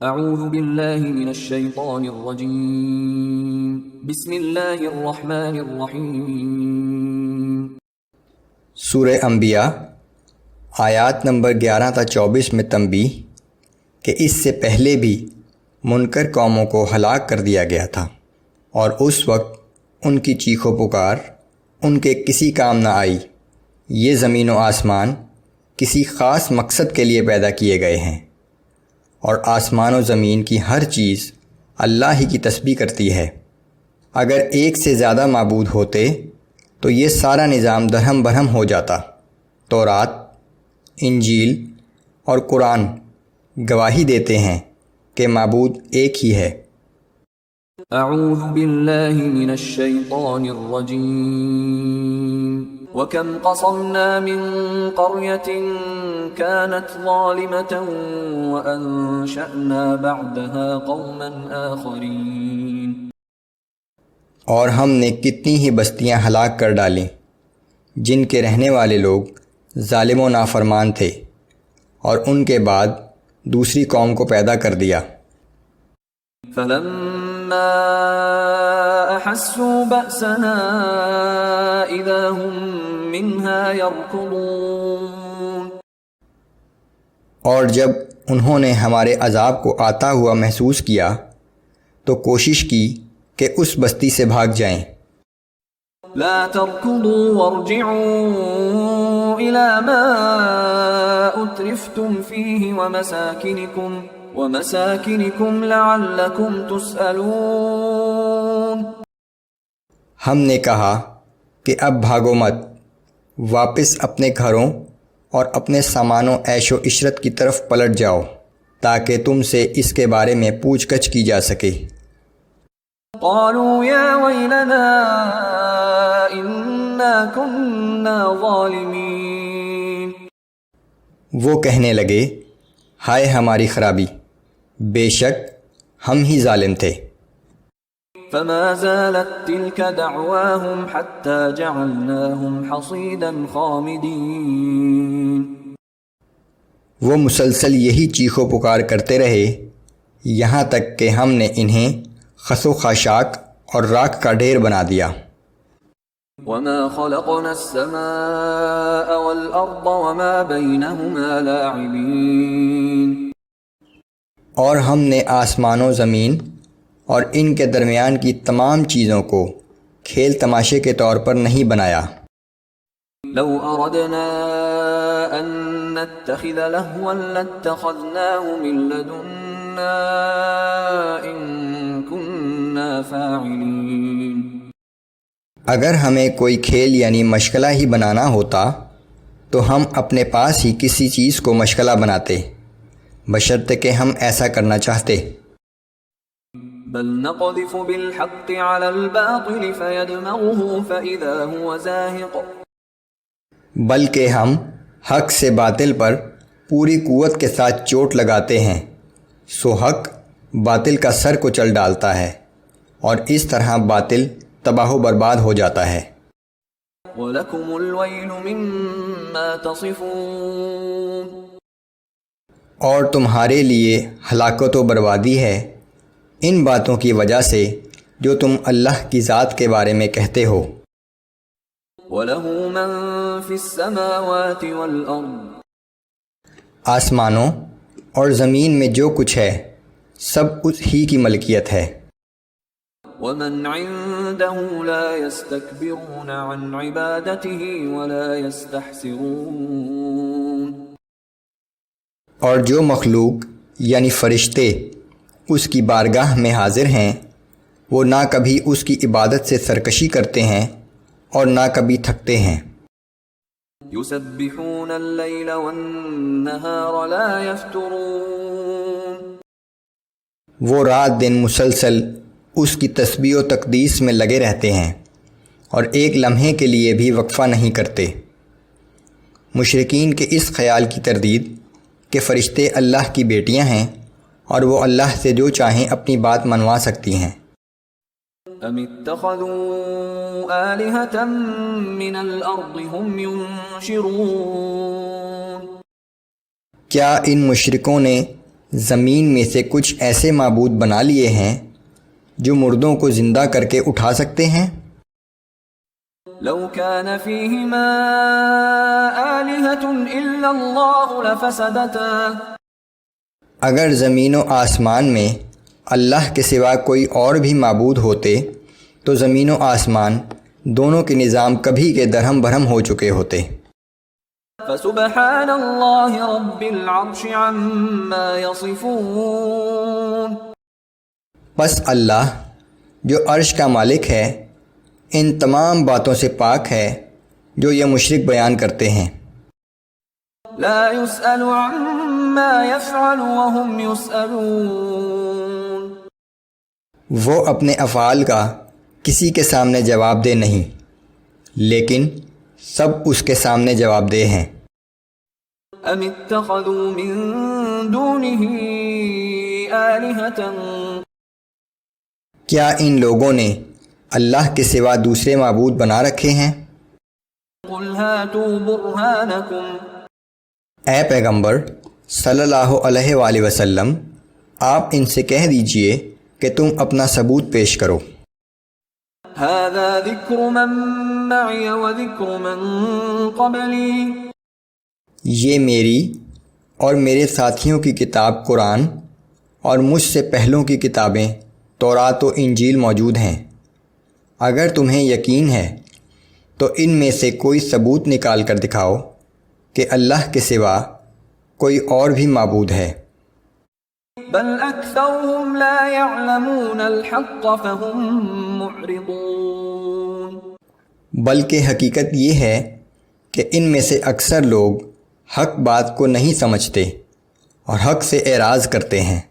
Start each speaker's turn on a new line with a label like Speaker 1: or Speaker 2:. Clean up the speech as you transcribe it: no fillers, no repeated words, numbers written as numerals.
Speaker 1: اعوذ باللہ من الشیطان الرجیم بسم اللہ الرحمن الرحیم۔
Speaker 2: سورہ انبیاء آیات نمبر 11 تا 24 میں تنبیہ کہ اس سے پہلے بھی منکر قوموں کو ہلاک کر دیا گیا تھا اور اس وقت ان کی چیخ و پکار ان کے کسی کام نہ آئی۔ یہ زمین و آسمان کسی خاص مقصد کے لیے پیدا کیے گئے ہیں، اور آسمان و زمین کی ہر چیز اللہ ہی کی تسبیح کرتی ہے۔ اگر ایک سے زیادہ معبود ہوتے تو یہ سارا نظام درہم برہم ہو جاتا۔ تورات، انجیل اور قرآن گواہی دیتے ہیں کہ معبود ایک ہی ہے۔
Speaker 1: اعوذ باللہ من الشیطان الرجیم۔ وَكَمْ قَصَمْنَا مِن قَرْيَةٍ كَانَتْ ظَالِمَةً وَأَنشَأْنَا بَعْدَهَا قَوْمًا آخَرِينَ۔
Speaker 2: اور ہم نے کتنی ہی بستیاں ہلاک کر ڈالیں جن کے رہنے والے لوگ ظالم و نافرمان تھے، اور ان کے بعد دوسری قوم کو پیدا کر دیا۔
Speaker 1: فَلَمَّا أَحَسُّوا بَأْسَنَا إِذَا هُمْ مِنْهَا يَرْكُضُونَ۔
Speaker 2: اور جب انہوں نے ہمارے عذاب کو آتا ہوا محسوس کیا تو کوشش کی کہ اس بستی سے بھاگ جائیں۔
Speaker 1: لا تركضوا وارجعوا إلى ما أترفتم فيه ومساكنكم لعلكم تسألون۔
Speaker 2: ہم نے کہا کہ اب بھاگو مت، واپس اپنے گھروں اور اپنے سامان و عیش و عشرت کی طرف پلٹ جاؤ تاکہ تم سے اس کے بارے میں پوچھ گچھ کی جا سکے۔
Speaker 1: قالوا يا ويلنا إنا كنا ظالمين۔
Speaker 2: وہ کہنے لگے، ہائے ہماری خرابی، بے شک ہم ہی ظالم تھے۔
Speaker 1: فما زالت تلك دعواهم حتى جعلناهم حصيدا خامدين۔
Speaker 2: وہ مسلسل یہی چیخ و پکار کرتے رہے یہاں تک کہ ہم نے انہیں خس و خاشاک اور راکھ کا ڈھیر بنا دیا۔
Speaker 1: وما خلقنا السماء والأرض وما بينهما لاعبين۔
Speaker 2: اور ہم نے آسمان و زمین اور ان کے درمیان کی تمام چیزوں کو کھیل تماشے کے طور پر نہیں بنایا۔
Speaker 1: لو اردنا ان نتخذ لهوا لاتخذناه من لدنا ان كنا فاعلين۔
Speaker 2: اگر ہمیں کوئی کھیل یعنی مشغلہ ہی بنانا ہوتا تو ہم اپنے پاس ہی کسی چیز کو مشغلہ بناتے، بشرطے کہ ہم ایسا کرنا چاہتے۔
Speaker 1: بل نقذف بالحق على الباطل فيدمغه فإذا هو زاهق۔
Speaker 2: بلکہ ہم حق سے باطل پر پوری قوت کے ساتھ چوٹ لگاتے ہیں، سو حق باطل کا سر کو چل ڈالتا ہے، اور اس طرح باطل تباہ و برباد ہو جاتا ہے۔
Speaker 1: وَلَكُمُ الْوَيْلُ مِمَّا تَصِفُونَ۔
Speaker 2: اور تمہارے لیے ہلاکت و بربادی ہے ان باتوں کی وجہ سے جو تم اللہ کی ذات کے بارے میں کہتے ہو۔
Speaker 1: وَلَهُ مَن فِي السَّمَاوَاتِ وَالْأَرْضِ۔
Speaker 2: آسمانوں اور زمین میں جو کچھ ہے سب اس ہی کی ملکیت ہے۔
Speaker 1: وَمَنْ عِندَهُ لَا يَسْتَكْبِرُونَ عَنْ عِبَادَتِهِ وَلَا يَسْتَحْسِرُونَ۔
Speaker 2: اور جو مخلوق یعنی فرشتے اس کی بارگاہ میں حاضر ہیں وہ نہ کبھی اس کی عبادت سے سرکشی کرتے ہیں اور نہ کبھی تھکتے ہیں۔
Speaker 1: يُسَبِّحُونَ اللَّيْلَ وَالنَّهَارَ لَا يَفْتُرُونَ۔
Speaker 2: وہ رات دن مسلسل اس کی تسبیح و تقدیس میں لگے رہتے ہیں اور ایک لمحے کے لیے بھی وقفہ نہیں کرتے۔ مشرکین کے اس خیال کی تردید کہ فرشتے اللہ کی بیٹیاں ہیں اور وہ اللہ سے جو چاہیں اپنی بات منوا سکتی ہیں۔
Speaker 1: ام اتخذوا آلہۃ من الارض هم ينشرون۔
Speaker 2: کیا ان مشرکوں نے زمین میں سے کچھ ایسے معبود بنا لیے ہیں جو مردوں کو زندہ کر کے اٹھا سکتے ہیں؟
Speaker 1: لو كان فيهما آلهة إلا الله لفسدتا،
Speaker 2: اگر زمین و آسمان میں اللہ کے سوا کوئی اور بھی معبود ہوتے تو زمین و آسمان دونوں کے نظام کبھی کے درہم برہم ہو چکے ہوتے۔
Speaker 1: فسبحان الله رب العرش عما يصفون،
Speaker 2: بس اللہ جو عرش کا مالک ہے ان تمام باتوں سے پاک ہے جو یہ مشرک بیان کرتے ہیں۔
Speaker 1: لا يسأل عما يفعل وهم يسألون،
Speaker 2: وہ اپنے افعال کا کسی کے سامنے جواب دہ نہیں لیکن سب اس کے سامنے جواب دہ ہیں۔
Speaker 1: ام اتخذوا من دونه آلهة،
Speaker 2: کیا ان لوگوں نے اللہ کے سوا دوسرے معبود بنا رکھے ہیں؟
Speaker 1: قل هاتوا برهانكم،
Speaker 2: اے پیغمبر صلی اللہ علیہ وآلہ وسلم آپ ان سے کہہ دیجئے کہ تم اپنا ثبوت پیش کرو۔
Speaker 1: هذا ذکر من معي وذکر من قبلی،
Speaker 2: یہ میری اور میرے ساتھیوں کی کتاب قرآن اور مجھ سے پہلوں کی کتابیں تورات و انجیل موجود ہیں۔ اگر تمہیں یقین ہے تو ان میں سے کوئی ثبوت نکال کر دکھاؤ کہ اللہ کے سوا کوئی اور بھی معبود ہے۔
Speaker 1: بل اکثرهم لا يعلمون الحق فهم معرضون،
Speaker 2: بلکہ حقیقت یہ ہے کہ ان میں سے اکثر لوگ حق بات کو نہیں سمجھتے اور حق سے اعراض کرتے ہیں۔